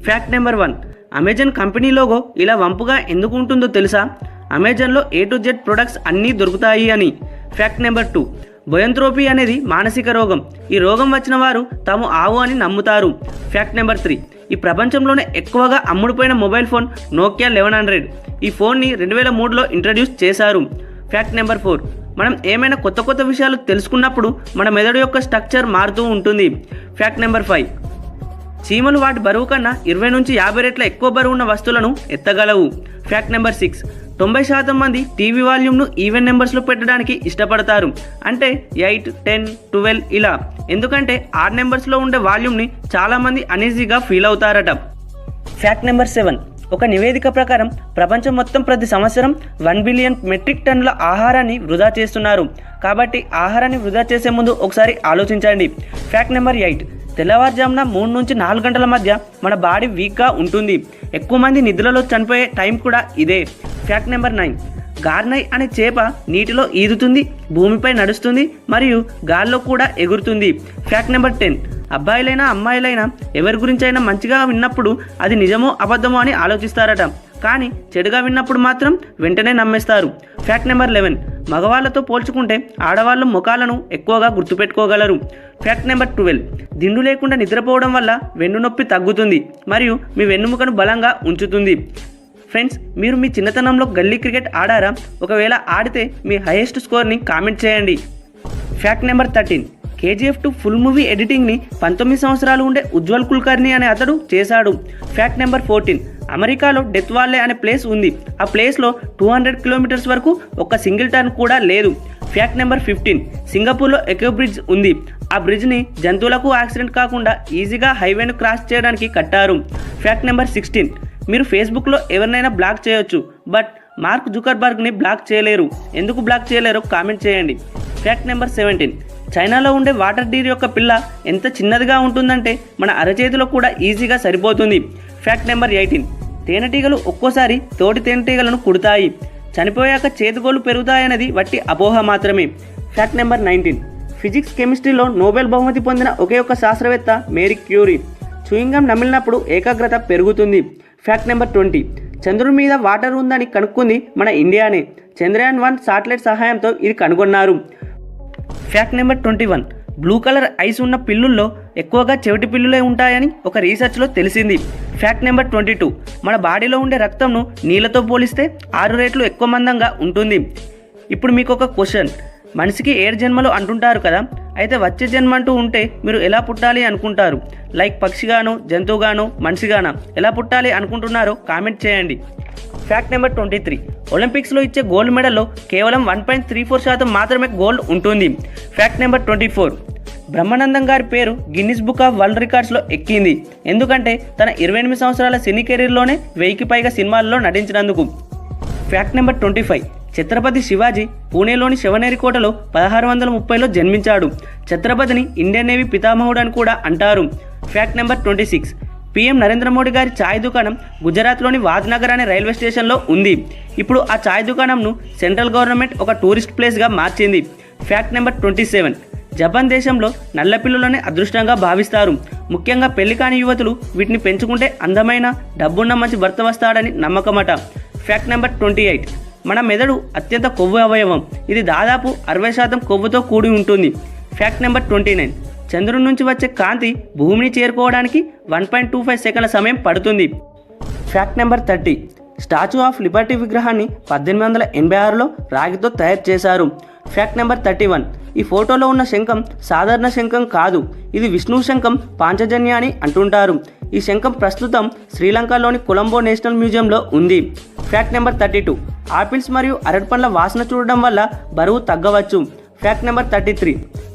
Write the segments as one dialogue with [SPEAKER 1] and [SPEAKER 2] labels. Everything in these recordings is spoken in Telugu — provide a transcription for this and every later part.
[SPEAKER 1] Fact number 1, Amazon company logo ఇలా వంపుగా ఎందుకు ఉంటుందో తెలుసా? అమెజాన్లో A to Z ప్రొడక్ట్స్ అన్నీ దొరుకుతాయి అని. ఫ్యాక్ట్ నెంబర్ 2, బొయంత్రోపీ అనేది మానసిక రోగం. ఈ రోగం వచ్చిన వారు తాము ఆవు అని నమ్ముతారు. ఫ్యాక్ట్ నెంబర్ 3, ఈ ప్రపంచంలోనే ఎక్కువగా అమ్ముడుపోయిన మొబైల్ ఫోన్ నోకియా 1100. ఈ ఫోన్ని 2003లో ఇంట్రడ్యూస్ చేశారు. ఫ్యాక్ట్ నెంబర్ 4, మనం ఏమైనా కొత్త విషయాలు తెలుసుకున్నప్పుడు మన మెదడు యొక్క స్ట్రక్చర్ మారుతూ ఉంటుంది. ఫ్యాక్ట్ నెంబర్ 5, చీమలు వాటి బరువు కన్నా 20 నుంచి 50 రెట్ల ఎక్కువ బరువు ఉన్న వస్తువులను ఎత్తగలవు. ఫ్యాక్ట్ నెంబర్ 6, 90% మంది టీవీ వాల్యూమ్ను ఈవెన్ నెంబర్స్లో పెట్టడానికి ఇష్టపడతారు. అంటే 8, 10, 12 ఇలా. ఎందుకంటే ఆడ్ నెంబర్స్లో ఉండే వాల్యూమ్ని చాలామంది అనీజీగా ఫీల్ అవుతారట. ఫ్యాక్ట్ నెంబర్ 7, ఒక నివేదిక ప్రకారం ప్రపంచం మొత్తం ప్రతి సంవత్సరం 1 బిలియన్ మెట్రిక్ టన్నుల ఆహారాన్ని వృధా చేస్తున్నారు. కాబట్టి ఆహారాన్ని వృధా చేసే ముందు ఒకసారి ఆలోచించండి. ఫ్యాక్ట్ నెంబర్ 8, తెల్లవారుజామున 3 నుంచి 4 గంటల మధ్య మన బాడీ వీక్గా ఉంటుంది. ఎక్కువ మంది నిద్రలో చనిపోయే టైం కూడా ఇదే. ఫ్యాక్ట్ నెంబర్ 9, గార్నై అనే చేప నీటిలో ఈదుతుంది, భూమిపై నడుస్తుంది మరియు గాల్లో కూడా ఎగురుతుంది. ఫ్యాక్ట్ నెంబర్ 10, అబ్బాయిలైనా అమ్మాయిలైనా ఎవరి గురించి అయినా మంచిగా విన్నప్పుడు అది నిజమో అబద్ధమో అని ఆలోచిస్తారట. కానీ చెడుగా విన్నప్పుడు మాత్రం వెంటనే నమ్మేస్తారు. ఫ్యాక్ట్ నెంబర్ 11, మగవాళ్ళతో పోల్చుకుంటే ఆడవాళ్ళు ముఖాలను ఎక్కువగా గుర్తుపెట్టుకోగలరు. ఫ్యాక్ట్ నెంబర్ 12, దిండు లేకుండా నిద్రపోవడం వల్ల వెన్నునొప్పి తగ్గుతుంది మరియు మీ వెన్నుముకను బలంగా ఉంచుతుంది. ఫ్రెండ్స్, మీరు మీ చిన్నతనంలో గల్లీ క్రికెట్ ఆడారా? ఒకవేళ ఆడితే మీ హైయెస్ట్ స్కోర్ని కామెంట్ చేయండి. Fact number 13, KGF 2 full movie ఎడిటింగ్ని 19 సంవత్సరాలు ఉండే ఉజ్వల్ కుల్కర్ని అనే అతడు చేశాడు. ఫ్యాక్ట్ నెంబర్ 14, అమెరికాలో డెత్ వాల్లే అనే ప్లేస్ ఉంది. ఆ ప్లేస్లో 200 కిలోమీటర్స్ వరకు ఒక సింగిల్ టర్న్ కూడా లేదు. ఫ్యాక్ట్ నెంబర్ 15, సింగపూర్లో ఎకో బ్రిడ్జ్ ఉంది. ఆ బ్రిడ్జ్ని జంతువులకు యాక్సిడెంట్ కాకుండా ఈజీగా హైవేను క్రాస్ చేయడానికి కట్టారు. ఫ్యాక్ట్ నెంబర్ 16, మీరు ఫేస్బుక్లో ఎవరినైనా బ్లాక్ చేయొచ్చు, బట్ మార్క్ జుకర్బర్గ్ని బ్లాక్ చేయలేరు. ఎందుకు బ్లాక్ చేయలేరో కామెంట్ చేయండి. ఫ్యాక్ట్ నెంబర్ 17, చైనాలో ఉండే వాటర్ డీర్ యొక్క పిల్ల ఎంత చిన్నదిగా ఉంటుందంటే మన అరచేతిలో కూడా ఈజీగా సరిపోతుంది. ఫ్యాక్ట్ నెంబర్ 18, తేనెటీగలు ఒక్కోసారి తోటి తేనెటీగలను కుడతాయి. చనిపోయాక చేతిగోళ్ళు పెరుగుతాయనేది వట్టి అపోహ మాత్రమే. ఫ్యాక్ట్ నెంబర్ 19, ఫిజిక్స్ కెమిస్ట్రీలో నోబెల్ బహుమతి పొందిన ఒకే ఒక శాస్త్రవేత్త మేరీ క్యూరీ. చూయింగం నమిలినప్పుడు ఏకాగ్రత పెరుగుతుంది. ఫ్యాక్ట్ నెంబర్ 20, చంద్రుడి మీద వాటర్ ఉందని కనుక్కుంది మన ఇండియానే. చంద్రయాన్ 1 శాటిలైట్ సహాయంతో ఇది కనుగొన్నారు. Fact number 21, blue colour ice ఉన్న పిల్లుల్లో ఎక్కువగా చెవిటి పిల్లులే ఉంటాయని ఒక రీసెర్చ్లో తెలిసింది. ఫ్యాక్ట్ నెంబర్ 22, మన బాడీలో ఉండే రక్తంను నీళ్ళతో పోలిస్తే 6 రెట్లు ఎక్కువ మందంగా ఉంటుంది. ఇప్పుడు మీకు ఒక క్వశ్చన్, మనిషికి 7 జన్మలు అంటుంటారు కదా, అయితే వచ్చే జన్మ అంటూ ఉంటే మీరు ఎలా పుట్టాలి అనుకుంటారు? లైక్ పక్షిగాను, జంతువుగాను, మనిషిగానా, ఎలా పుట్టాలి అనుకుంటున్నారో కామెంట్ చేయండి. ఫ్యాక్ట్ నెంబర్ 23, ఒలింపిక్స్లో ఇచ్చే గోల్డ్ మెడల్లో కేవలం 1.34% మాత్రమే గోల్డ్ ఉంటుంది. ఫ్యాక్ట్ నెంబర్ 24, బ్రహ్మానందం గారి పేరు గిన్నిస్ బుక్ ఆఫ్ వరల్డ్ రికార్డ్స్లో ఎక్కింది. ఎందుకంటే తన 28 సంవత్సరాల సినీ కెరీర్లోనే 1000కి పైగా సినిమాల్లో నటించినందుకు. ఫ్యాక్ట్ నెంబర్ 25, ఛత్రపతి శివాజీ పూణేలోని శివనేరి కోటలో 1630లో జన్మించాడు. ఛత్రపతిని ఇండియన్ నేవీ పితామహుడు అని కూడా అంటారు. Fact number 26, PM Narendra Modi గారి ఛాయ్ దుకాణం గుజరాత్లోని వాద్నగర్ అనే రైల్వే స్టేషన్లో ఉంది. ఇప్పుడు ఆ ఛాయ్ దుకాణంను సెంట్రల్ గవర్నమెంట్ ఒక టూరిస్ట్ ప్లేస్గా మార్చింది. ఫ్యాక్ట్ నెంబర్ 27, జపాన్ దేశంలో నల్ల పిల్లులని అదృష్టంగా భావిస్తారు. ముఖ్యంగా పెళ్లి కాని యువతులు వీటిని పెంచుకుంటే అందమైన డబ్బున్న మంచి భర్త వస్తాడని నమ్మకమట. ఫ్యాక్ట్ నెంబర్ 28, మన మెదడు అత్యంత కొవ్వు అవయవం. ఇది దాదాపు 60% కొవ్వుతో కూడి ఉంటుంది. ఫ్యాక్ట్ నెంబర్ 29, చంద్రుడి నుంచి వచ్చే కాంతి భూమిని చేరుకోవడానికి 1.25 సెకండ్ల సమయం పడుతుంది. Fact number 30, statue of Liberty విగ్రహాన్ని 1886లో రాగితో తయారు చేశారు. ఫ్యాక్ట్ నెంబర్ 31, ఈ ఫోటోలో ఉన్న శంఖం సాధారణ శంఖం కాదు, ఇది విష్ణు శంఖం పాంచజన్య అని అంటుంటారు. ఈ శంఖం ప్రస్తుతం శ్రీలంకలోని కొలంబో నేషనల్ మ్యూజియంలో ఉంది. ఫ్యాక్ట్ నెంబర్ 32, ఆపిల్స్ మరియు అరటి పండ్ల వాసన చూడడం వల్ల బరువు తగ్గవచ్చు. ఫ్యాక్ట్ నెంబర్ 33,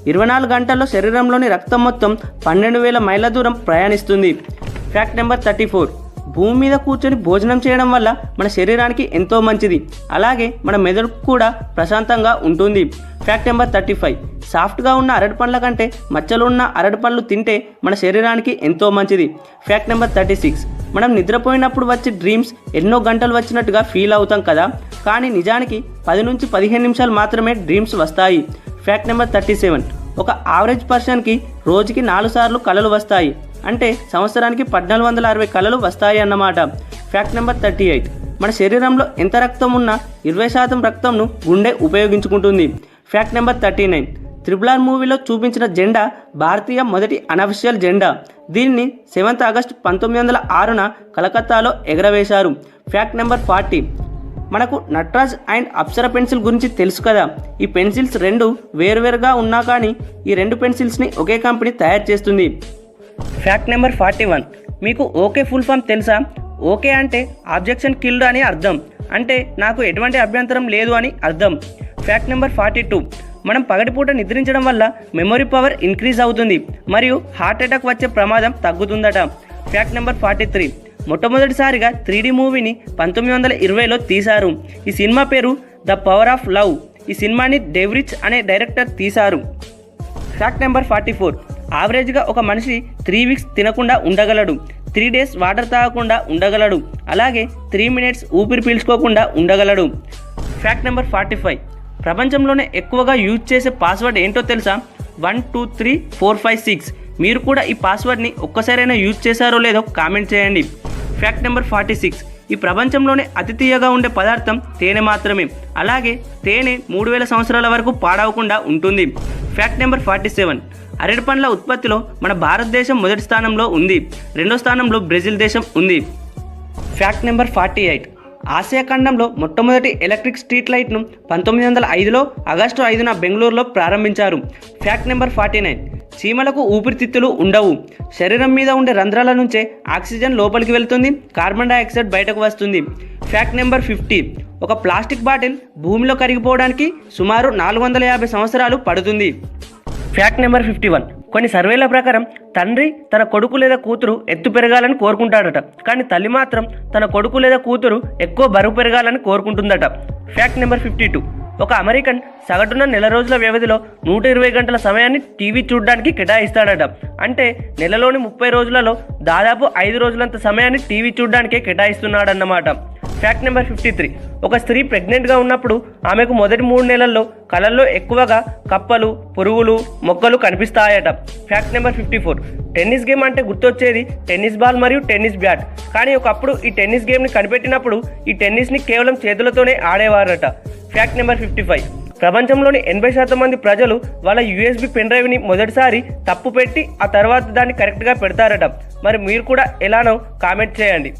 [SPEAKER 1] 24 గంటల్లో శరీరంలోని రక్తం మొత్తం 12,000 మైళ్ళ దూరం ప్రయాణిస్తుంది. ఫ్యాక్ట్ నెంబర్ 34, భూమి మీద కూర్చొని భోజనం చేయడం వల్ల మన శరీరానికి ఎంతో మంచిది. అలాగే మన మెదడు కూడా ప్రశాంతంగా ఉంటుంది. ఫ్యాక్ట్ నెంబర్ 35, సాఫ్ట్గా ఉన్న అరటి పండ్ల కంటే మచ్చలు ఉన్న అరటి పళ్ళు తింటే మన శరీరానికి ఎంతో మంచిది. ఫ్యాక్ట్ నెంబర్ 36, మనం నిద్రపోయినప్పుడు వచ్చే డ్రీమ్స్ ఎన్నో గంటలు వచ్చినట్టుగా ఫీల్ అవుతాం కదా, కానీ నిజానికి 10 నుంచి 15 నిమిషాలు మాత్రమే డ్రీమ్స్ వస్తాయి. ఫ్యాక్ట్ నెంబర్ 37, ఒక యావరేజ్ పర్సన్కి రోజుకి 4 సార్లు కలలు వస్తాయి. అంటే సంవత్సరానికి 1460 కళలు వస్తాయి అన్నమాట. Fact number 38. మన శరీరంలో ఎంత రక్తం ఉన్నా 20% రక్తంను గుండె ఉపయోగించుకుంటుంది. Fact number 39. RRR మూవీలో చూపించిన జెండా భారతీయ మొదటి అనఫిషియల్ జెండా. దీనిని 7th ఆగస్ట్ 1906న కలకత్తాలో ఎగరవేశారు. Fact number 40. మనకు నట్రాజ్ అండ్ అప్సర పెన్సిల్ గురించి తెలుసు కదా. ఈ పెన్సిల్స్ రెండు వేరువేరుగా ఉన్నా కానీ ఈ రెండు పెన్సిల్స్ని ఒకే కంపెనీ తయారు చేస్తుంది. Fact number 41. మీకు ఓకే ఫుల్ ఫామ్ తెలుసా? ఓకే అంటే ఆబ్జెక్షన్ కిల్డ్ అని అర్థం, అంటే నాకు ఎటువంటి అభ్యంతరం లేదు అని అర్థం. Fact number 42. మనం పగటిపూట నిద్రించడం వల్ల మెమొరీ పవర్ ఇంక్రీజ్ అవుతుంది మరియు హార్ట్ అటాక్ వచ్చే ప్రమాదం తగ్గుతుందట. Fact number 43. మొట్టమొదటిసారిగా 3D మూవీని 1920లో తీశారు. ఈ సినిమా పేరు ద పవర్ ఆఫ్ లవ్. ఈ సినిమాని డేవ్ రిచ్ అనే డైరెక్టర్ తీశారు. Fact number 44. యావరేజ్గా ఒక మనిషి 3 వీక్స్ తినకుండా ఉండగలడు, 3 డేస్ వాటర్ తాగకుండా ఉండగలడు, అలాగే 3 మినిట్స్ ఊపిరి పీల్చుకోకుండా ఉండగలడు. Fact number 45. ప్రపంచంలోనే ఎక్కువగా యూజ్ చేసే పాస్వర్డ్ ఏంటో తెలుసా? 123456. మీరు కూడా ఈ పాస్వర్డ్ని ఒక్కసారైనా యూజ్ చేశారో లేదో కామెంట్ చేయండి. Fact number 46. ఈ ప్రపంచంలోనే అతి తీయగా ఉండే పదార్థం తేనె మాత్రమే, అలాగే తేనె 3000 సంవత్సరాల వరకు పాడవకుండా ఉంటుంది. Fact number 47. అరటి పండ్ల ఉత్పత్తిలో మన భారతదేశం మొదటి స్థానంలో ఉంది, రెండో స్థానంలో బ్రెజిల్ దేశం ఉంది. Fact number 48. ఆసియా ఖండంలో మొట్టమొదటి ఎలక్ట్రిక్ స్ట్రీట్ లైట్ను 1905లో ఆగస్టు 5న బెంగళూరులో ప్రారంభించారు. Fact number 49. చీమలకు ఊపిరితిత్తులు ఉండవు, శరీరం మీద ఉండే రంధ్రాల నుంచే ఆక్సిజన్ లోపలికి వెళ్తుంది, కార్బన్ డైఆక్సైడ్ బయటకు వస్తుంది. Fact number 50. ఒక ప్లాస్టిక్ బాటిల్ భూమిలో కరిగిపోవడానికి సుమారు 450 సంవత్సరాలు పడుతుంది. Fact number 51. కొన్ని సర్వేల ప్రకారం తండ్రి తన కొడుకు లేదా కూతురు ఎత్తు పెరగాలని కోరుకుంటాడట, కానీ తల్లి మాత్రం తన కొడుకు లేదా కూతురు ఎక్కువ బరువు పెరగాలని కోరుకుంటుందట. Fact number 52. ఒక అమెరికన్ సగటున నెల రోజుల వ్యవధిలో 120 గంటల సమయాన్ని టీవీ చూడడానికి కేటాయిస్తాడట, అంటే నెలలోని 30 రోజులలో దాదాపు 5 రోజులంత సమయాన్ని టీవీ చూడడానికే కేటాయిస్తున్నాడన్నమాట. Fact number 53. ఒక స్త్రీ ప్రెగ్నెంట్గా ఉన్నప్పుడు ఆమెకు మొదటి 3 నెలల్లో కళల్లో ఎక్కువగా కప్పలు, పురుగులు, మొక్కలు కనిపిస్తాయట. Fact number 54. టెన్నిస్ గేమ్ అంటే గుర్తొచ్చేది టెన్నిస్ బాల్ మరియు టెన్నిస్ బ్యాట్, కానీ ఒకప్పుడు ఈ టెన్నిస్ గేమ్ని కనిపెట్టినప్పుడు ఈ టెన్నిస్ని కేవలం చేతులతోనే ఆడేవారట. Fact number 55. ప్రపంచంలోని 80% మంది ప్రజలు వాళ్ళ USB పెన్ డ్రైవ్ని మొదటిసారి తప్పు పెట్టి ఆ తర్వాత దాన్ని కరెక్ట్గా పెడతారట. మరి మీరు కూడా ఎలానో కామెంట్ చేయండి.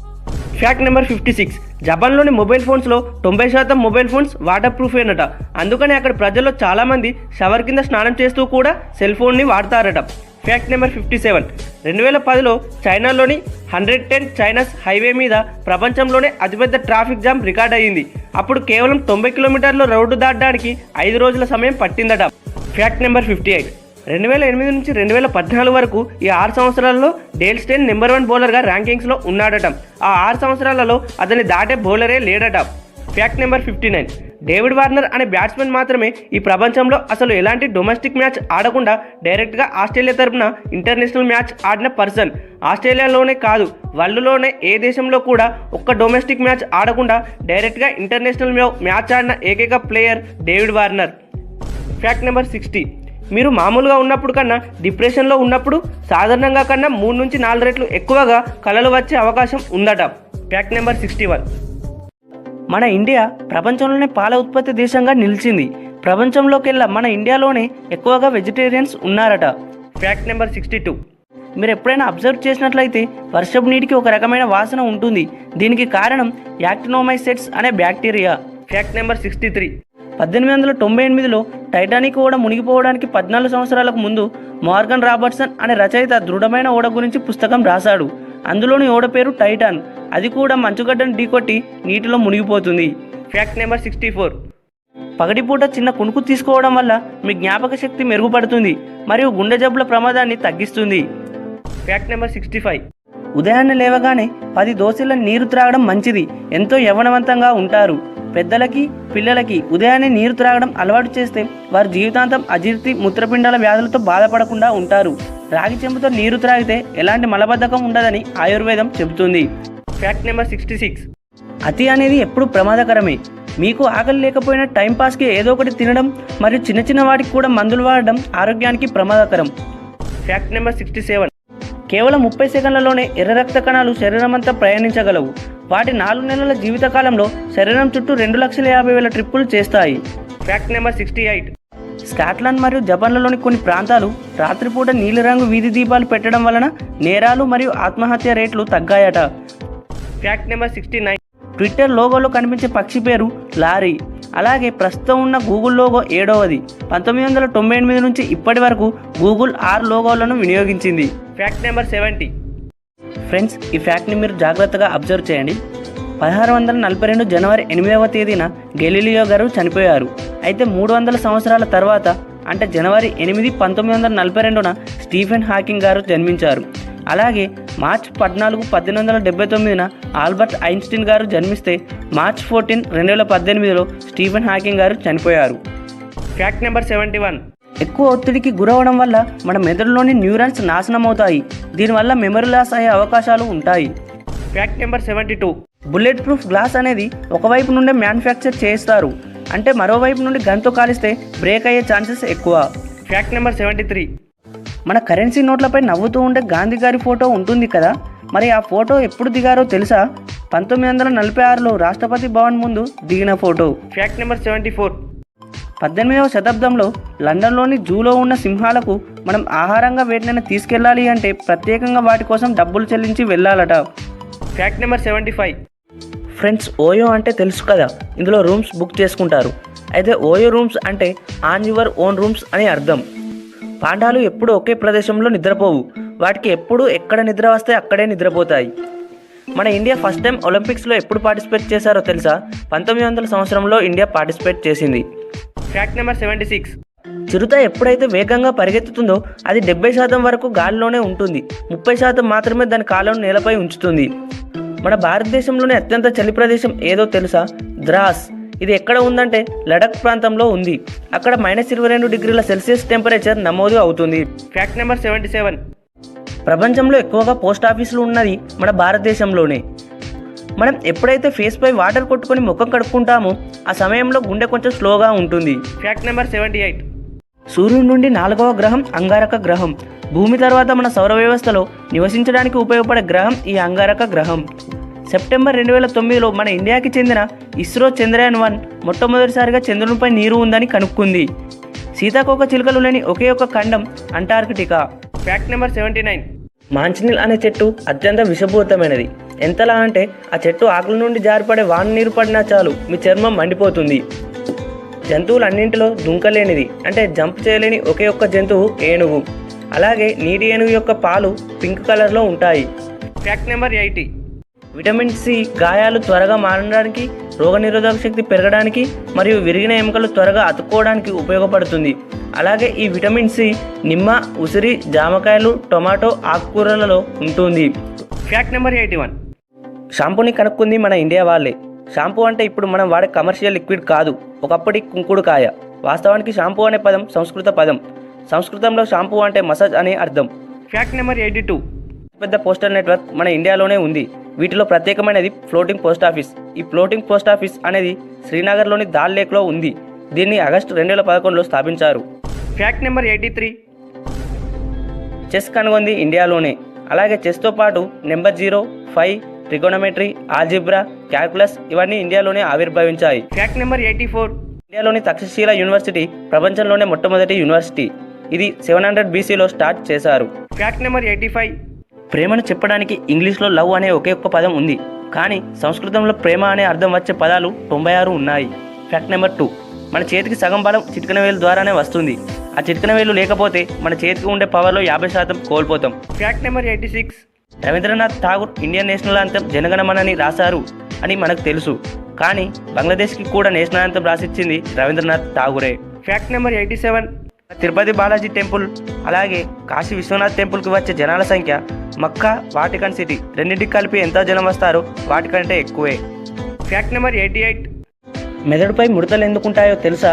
[SPEAKER 1] Fact number 56. జపాన్లోని మొబైల్ ఫోన్స్లో 90% మొబైల్ ఫోన్స్ వాటర్ ప్రూఫేనట, అందుకని అక్కడ ప్రజల్లో చాలామంది షవర్ కింద స్నానం చేస్తూ కూడా సెల్ ఫోన్ని వాడతారట. Fact number 57. 2010లో చైనాలోని 110 చైనాస్ హైవే మీద ప్రపంచంలోనే అతిపెద్ద ట్రాఫిక్ జామ్ రికార్డ్ అయ్యింది. అప్పుడు కేవలం 90 కిలోమీటర్ల రోడ్డు దాటడానికి 5 రోజుల సమయం పట్టిందట. Fact number 58. 2008 నుంచి 2014 వరకు ఈ 6 సంవత్సరాలలో డేల్ స్టెయిన్ నెంబర్ 1 బౌలర్గా ర్యాంకింగ్స్లో ఉన్నాడట. ఆ 6 సంవత్సరాలలో అతన్ని దాటే బౌలరే లేడట. Fact number 59. డేవిడ్ వార్నర్ అనే బ్యాట్స్మెన్ మాత్రమే ఈ ప్రపంచంలో అసలు ఎలాంటి డొమెస్టిక్ మ్యాచ్ ఆడకుండా డైరెక్ట్గా ఆస్ట్రేలియా తరపున ఇంటర్నేషనల్ మ్యాచ్ ఆడిన పర్సన్. ఆస్ట్రేలియాలోనే కాదు, వరల్డ్లోనే ఏ దేశంలో కూడా ఒక్క డొమెస్టిక్ మ్యాచ్ ఆడకుండా డైరెక్ట్గా ఇంటర్నేషనల్ మ్యాచ్ ఆడిన ఏకైక player David Warner. Fact number 60. మీరు మామూలుగా ఉన్నప్పుడు కన్నా డిప్రెషన్లో ఉన్నప్పుడు సాధారణంగా కన్నా 3 నుంచి 4 రెట్లు ఎక్కువగా కలలు వచ్చే అవకాశం ఉందట. Fact number 61. మన ఇండియా ప్రపంచంలోనే పాల ఉత్పత్తి దేశంగా నిలిచింది. ప్రపంచంలోకెల్లా మన ఇండియాలోనే ఎక్కువగా వెజిటేరియన్స్ ఉన్నారట. Fact number 62. మీరు ఎప్పుడైనా అబ్జర్వ్ చేసినట్లయితే వర్షపు నీటికి ఒక రకమైన వాసన ఉంటుంది. దీనికి కారణం యాక్టినోమైసెట్స్ అనే బ్యాక్టీరియా. Fact number 63. 1898లో టైటానిక్ ఓడ మునిగిపోవడానికి 14 సంవత్సరాలకు ముందు మార్గన్ రాబర్ట్సన్ అనే రచయిత దృఢమైన ఓడ గురించి పుస్తకం రాశాడు. అందులోని ఓడ పేరు టైటాన్. అది కూడా మంచుగడ్డను ఢీకొట్టి నీటిలో మునిగిపోతుంది. Fact number 64. పగటిపూట చిన్న కునుకు తీసుకోవడం వల్ల మీ జ్ఞాపక శక్తి మెరుగుపడుతుంది మరియు గుండె జబ్బుల ప్రమాదాన్ని తగ్గిస్తుంది. Fact number 65. ఉదయాన్నే లేవగానే 10 దోశల నీరు త్రాగడం మంచిది, ఎంతో యవ్వనవంతంగా ఉంటారు. పెద్దలకి పిల్లలకి ఉదయాన్నే నీరు త్రాగడం అలవాటు చేస్తే వారు జీవితాంతం అజీర్తి, మూత్రపిండాల వ్యాధులతో బాధపడకుండా ఉంటారు. రాగి చెంబుతో నీరు త్రాగితే ఎలాంటి మలబద్ధకం ఉండదని ఆయుర్వేదం చెబుతుంది. Fact number 66. అతి అనేది ఎప్పుడు ప్రమాదకరమే. మీకు ఆకలి లేకపోయినా టైంపాస్కి ఏదో ఒకటి తినడం మరియు చిన్న చిన్న వాటికి కూడా మందులు వాడడం ఆరోగ్యానికి ప్రమాదకరం. Fact number 67. కేవలం 30 సెకండ్లలోనే ఎర్ర రక్త కణాలు శరీరమంతా ప్రయాణించగలవు. వాటి 4 నెలల జీవితకాలంలో శరీరం చుట్టూ 2,50,000 ట్రిప్పులు చేస్తాయి. Fact number 68. స్కాట్లాండ్ మరియు జపాన్లలోని కొన్ని ప్రాంతాలు రాత్రిపూట నీలిరంగు వీధి దీపాలు పెట్టడం వలన నేరాలు మరియు ఆత్మహత్య రేట్లు తగ్గాయట. Fact number 69. ట్విట్టర్ లోగోలో కనిపించే పక్షి పేరు లారీ. అలాగే ప్రస్తుతం ఉన్న గూగుల్ లోగో 7వది. 1998 నుంచి ఇప్పటి వరకు గూగుల్ 6 లోగోలను వినియోగించింది. Fact number 70. ఫ్రెండ్స్, ఈ ఫ్యాక్ట్ని మీరు జాగ్రత్తగా అబ్జర్వ్ చేయండి. 1642 జనవరి 8వ తేదీన గెలీలియో గారు చనిపోయారు. అయితే 300 సంవత్సరాల తర్వాత అంటే జనవరి 8, 1942న స్టీఫెన్ హాకింగ్ గారు జన్మించారు. అలాగే మార్చ్ 14, 1879న ఆల్బర్ట్ ఐన్స్టీన్ గారు జన్మిస్తే మార్చ్ 14, 2018లో స్టీఫెన్ హాకింగ్ గారు చనిపోయారు. Fact number 71. ఎక్కువ ఒత్తిడికి గురవడం వల్ల మన మెదడులోని న్యూరాన్స్ నాశనం అవుతాయి. దీనివల్ల మెమరీ లాస్ అయ్యే అవకాశాలు ఉంటాయి. Fact number 72. Bullet proof glass అనేది ఒకవైపు నుండే మ్యానుఫ్యాక్చర్ చేస్తారు. అంటే మరోవైపు నుండి గన్తో కాలిస్తే బ్రేక్ అయ్యే ఛాన్సెస్ ఎక్కువ. Fact number 73. మన కరెన్సీ నోట్లపై నవ్వుతూ ఉండే గాంధీ గారి ఫోటో ఉంటుంది కదా, మరి ఆ ఫోటో ఎప్పుడు దిగారో తెలుసా? 1946లో రాష్ట్రపతి భవన్ ముందు దిగిన ఫోటో. Fact number 74. 18వ శతాబ్దంలో లండన్లోని జూలో ఉన్న సింహాలకు మనం ఆహారంగా వేటినైనా తీసుకెళ్ళాలి అంటే ప్రత్యేకంగా వాటి కోసం డబ్బులు చెల్లించి వెళ్ళాలట. Fact number 75. ఫ్రెండ్స్, ఓయో అంటే తెలుసు కదా, ఇందులో రూమ్స్ బుక్ చేసుకుంటారు. అయితే ఓయో రూమ్స్ అంటే ఆన్ యువర్ ఓన్ రూమ్స్ అని అర్థం. పాండాలు ఎప్పుడు ఒకే ప్రదేశంలో నిద్రపోవు. వాటికి ఎప్పుడు ఎక్కడ నిద్ర వస్తే అక్కడే నిద్రపోతాయి. మన ఇండియా ఫస్ట్ టైం ఒలింపిక్స్లో ఎప్పుడు పార్టిసిపేట్ చేశారో తెలుసా? 1900 సంవత్సరంలో ఇండియా పార్టిసిపేట్ చేసింది. Fact number 76. చిరుత ఎప్పుడైతే వేగంగా పరిగెత్తుతుందో అది 70% వరకు గాలిలోనే ఉంటుంది. 30% మాత్రమే దాని కాళ్ళను నేలపై ఉంచుతుంది. మన భారతదేశంలోనే అత్యంత చలి ప్రదేశం ఏదో తెలుసా? ద్రాస్. ఇది ఎక్కడ ఉందంటే లడఖ్ ప్రాంతంలో ఉంది. అక్కడ -22°C టెంపరేచర్ నమోదు అవుతుంది. Fact number 77. ప్రపంచంలో ఎక్కువగా పోస్ట్ ఆఫీసులు ఉన్నది మన భారతదేశంలోనే. మనం ఎప్పుడైతే ఫేస్పై వాటర్ కొట్టుకొని ముఖం కడుక్కుంటామో ఆ సమయంలో గుండె కొంచెం స్లోగా ఉంటుంది. Fact number 78. సూర్యుడి నుండి 4వ గ్రహం అంగారక గ్రహం. భూమి తర్వాత మన సౌర వ్యవస్థలో నివసించడానికి ఉపయోగపడే గ్రహం ఈ అంగారక గ్రహం. సెప్టెంబర్ 2009లో మన ఇండియాకి చెందిన ఇస్రో చంద్రయాన్-1 మొట్టమొదటిసారిగా చంద్రునిపై నీరు ఉందని కనుక్కుంది. సీతాకోక చిలుకలు లేని ఒకే ఒక ఖండం అంటార్కిటికా. Fact number 79. మాంచినీల్ అనే చెట్టు అత్యంత విషపూరితమైనది. ఎంతలా అంటే ఆ చెట్టు ఆకుల నుండి జారిపడే వాన నీరు పడినా చాలు మీ చర్మం మండిపోతుంది. జంతువులన్నింటిలో దుంకలేనిది అంటే జంప్ చేయలేని ఒకే ఒక్క జంతువు ఏనుగు. అలాగే నీటి ఏనుగు యొక్క పాలు పింక్ కలర్లో ఉంటాయి. Fact number 80. విటమిన్ సి గాయాలు త్వరగా మారడానికి, రోగనిరోధక శక్తి పెరగడానికి మరియు విరిగిన ఎముకలు త్వరగా అతుక్కోవడానికి ఉపయోగపడుతుంది. అలాగే ఈ విటమిన్ సి నిమ్మ, ఉసిరి, జామకాయలు, టొమాటో, ఆకుకూరలలో ఉంటుంది. Fact number 81. షాంపూని కనుక్కుంది మన ఇండియా వాళ్ళే. షాంపూ అంటే ఇప్పుడు మనం వాడే కమర్షియల్ లిక్విడ్ కాదు, ఒకప్పటి కుంకుడుకాయ. వాస్తవానికి షాంపూ అనే పదం సంస్కృత పదం. సంస్కృతంలో షాంపూ అంటే మసాజ్ అనే అర్థం. Fact number 82. పెద్ద పోస్టల్ నెట్వర్క్ మన ఇండియాలోనే ఉంది. వీటిలో ప్రత్యేకమైనది ఫ్లోటింగ్ పోస్ట్ ఆఫీస్. ఈ ఫ్లోటింగ్ పోస్ట్ ఆఫీస్ అనేది శ్రీనగర్లోని దాల్ లేక్లో ఉంది. దీన్ని ఆగస్టు 2011లో స్థాపించారు. Fact number 83. చెస్ కనుగొంది ఇండియాలోనే. అలాగే చెస్తో పాటు నెంబర్ 0, 5, ట్రిగోనమెట్రీ, ఆల్జిబ్రా, క్యాల్కులస్ ఇవన్నీ ఇండియాలోనే ఆవిర్భవించాయి. Fact number 84. ఇండియాలోని తక్షశిల యూనివర్సిటీ ప్రపంచంలోనే మొట్టమొదటి యూనివర్సిటీ. ఇది 700 BCలో స్టార్ట్ చేశారు. Fact number 85. ప్రేమను చెప్పడానికి ఇంగ్లీష్లో లవ్ అనే ఒకే ఒక్క పదం ఉంది, కానీ సంస్కృతంలో ప్రేమ అనే అర్థం వచ్చే పదాలు 96 ఉన్నాయి. Fact number 2. మన చేతికి సగం బలం చిటికెన వేలు ద్వారానే వస్తుంది. ఆ చిటికెన వేలు లేకపోతే మన చేతికి ఉండే పవర్లో 50% కోల్పోతాం. Fact number 86. Rabindranath Tagore Indian national anthem జనగణమనని రాశారు అని మనకు తెలుసు, కానీ బంగ్లాదేశ్కి కూడా నేషనల్ యాంథమ్ రాసిచ్చింది రవీంద్రనాథ్ ఠాగూరే. Fact number 87. Tirupati Balaji temple అలాగే కాశీ విశ్వనాథ్ టెంపుల్కి వచ్చే జనాల సంఖ్య మక్కా, వాటికన్ సిటీ రెండింటికి కలిపి ఎంత జనం వస్తారో వాటికంటే ఎక్కువే. Fact number 88. మెదడుపై ముడతలు ఎందుకుంటాయో తెలుసా?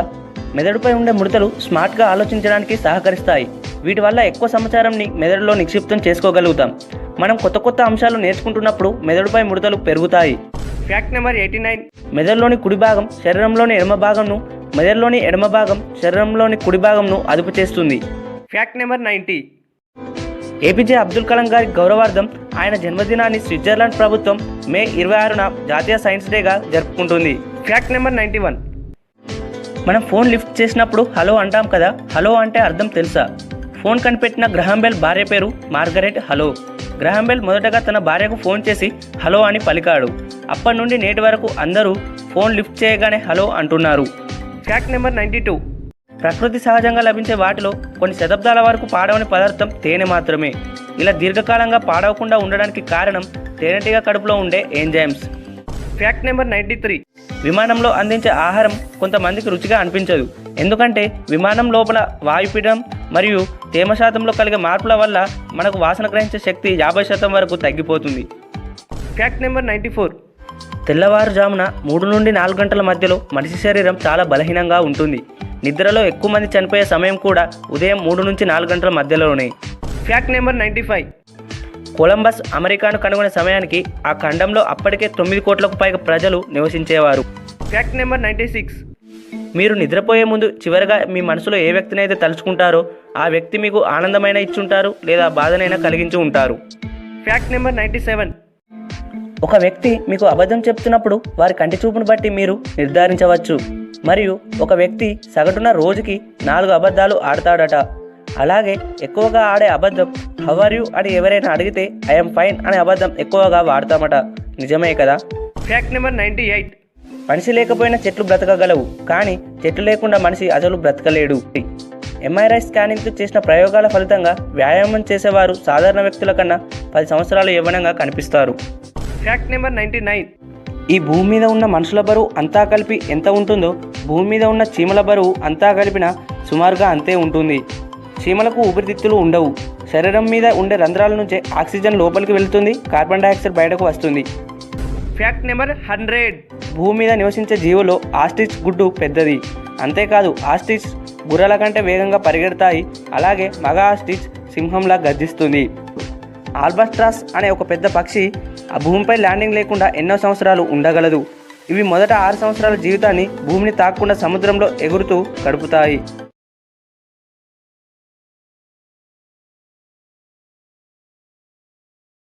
[SPEAKER 1] మెదడుపై ఉండే ముడతలు స్మార్ట్గా ఆలోచించడానికి సహకరిస్తాయి. వీటి వల్ల ఎక్కువ సమాచారంని మెదడులో నిక్షిప్తం చేసుకోగలుగుతాం. మనం కొత్త కొత్త అంశాలు నేర్చుకుంటున్నప్పుడు మెదడుపై ముడతలు పెరుగుతాయి. Fact number 89. మెదడులోని కుడి భాగం శరీరంలోని ఎడమ భాగంను, మెదడులోని ఎడమ భాగం శరీరంలోని కుడి భాగంను అదుపు చేస్తుంది. Fact number 90. APJ Abdul Kalam గారి గౌరవార్థం ఆయన జన్మదినాన్ని స్విట్జర్లాండ్ ప్రభుత్వం మే 26న జాతీయ సైన్స్ డేగా జరుపుకుంటుంది. Fact number 91. మనం ఫోన్ లిఫ్ట్ చేసినప్పుడు హలో అంటాం కదా, హలో అంటే అర్థం తెలుసా? ఫోన్ కనిపెట్టిన గ్రహాం బెల్ భార్య పేరు మార్గరెట్ హలో. గ్రహాం బెల్ మొదటగా తన భార్యకు ఫోన్ చేసి హలో అని పలికాడు. అప్పటి నుండి నేటి వరకు అందరూ ఫోన్ లిఫ్ట్ చేయగానే హలో అంటున్నారు. Fact number 92. ప్రకృతి సహజంగా లభించే వాటిలో కొన్ని శతాబ్దాల వరకు పాడవని పదార్థం తేనె మాత్రమే. ఇలా దీర్ఘకాలంగా పాడవకుండా ఉండడానికి కారణం తేనెటీగ కడుపులో ఉండే ఎంజైమ్స్. Fact number 93. విమానంలో అందించే ఆహారం కొంతమందికి రుచిగా అనిపించదు. ఎందుకంటే విమానం లోపల వాయుపీడనం మరియు తేమ శాతంలో కలిగే మార్పుల వల్ల మనకు వాసన గ్రహించే శక్తి 50% వరకు తగ్గిపోతుంది. Fact number 94. తెల్లవారుజామున 3 నుండి 4 గంటల మధ్యలో మనిషి శరీరం చాలా బలహీనంగా ఉంటుంది. నిద్రలో ఎక్కువ మంది చనిపోయే సమయం కూడా ఉదయం 3 నుంచి 4 గంటల మధ్యలోనే. Fact number 95. కొలంబస్ అమెరికాను కనుగొనే సమయానికి ఆ ఖండంలో అప్పటికే 9 కోట్లకు పైగా ప్రజలు నివసించేవారు. Fact number 96. మీరు నిద్రపోయే ముందు చివరిగా మీ మనసులో ఏ వ్యక్తినైతే తలుచుకుంటారో ఆ వ్యక్తి మీకు ఆనందమైన ఇచ్చుంటారు లేదా బాధనైనా కలిగించి ఉంటారు. Fact number 97. ఒక వ్యక్తి మీకు అబద్ధం చెప్తున్నప్పుడు వారి కంటి చూపును బట్టి మీరు నిర్ధారించవచ్చు. మరియు ఒక వ్యక్తి సగటున రోజుకి 4 అబద్ధాలు ఆడతాడట. అలాగే ఎక్కువగా ఆడే అబద్ధం హౌ ఆర్ యూ అని ఎవరైనా అడిగితే ఐఎమ్ ఫైన్ అనే అబద్ధం ఎక్కువగా వాడతామట. నిజమే కదా? Fact number 98. మనిషి లేకపోయినా చెట్లు బ్రతకగలవు, కానీ చెట్లు లేకుండా మనిషి అసలు బ్రతకలేడు. ఎంఆర్ఐ స్కానింగ్తో చేసిన ప్రయోగాల ఫలితంగా వ్యాయామం చేసేవారు సాధారణ వ్యక్తుల కన్నా 10 సంవత్సరాలు యవ్వనంగా కనిపిస్తారు. Fact number 99. ఈ భూమి మీద ఉన్న మనుషుల బరువు అంతా కలిపి ఎంత ఉంటుందో భూమి మీద ఉన్న చీమల బరువు అంతా కలిపిన సుమారుగా అంతే ఉంటుంది. చీమలకు ఊపిరితిత్తులు ఉండవు. శరీరం మీద ఉండే రంధ్రాల నుంచే ఆక్సిజన్ లోపలికి వెళ్తుంది, కార్బన్ డైఆక్సైడ్ బయటకు వస్తుంది. Fact number 100. భూమి మీద నివసించే జీవులో ఆస్ట్రిచ్ గుడ్డు పెద్దది. అంతేకాదు ఆస్ట్రిచ్ గుర్రాల కంటే వేగంగా పరిగెడతాయి. అలాగే మగ ఆస్ట్రిచ్ సింహంలా గర్జిస్తుంది. ఆల్బాస్ట్రాస్ అనే ఒక పెద్ద పక్షి ఆ భూమిపై ల్యాండింగ్ లేకుండా ఎన్నో సంవత్సరాలు ఉండగలదు. ఇవి మొదట 6 సంవత్సరాల జీవితాన్ని భూమిని తాకకుండా సముద్రంలో ఎగురుతూ గడుపుతాయి.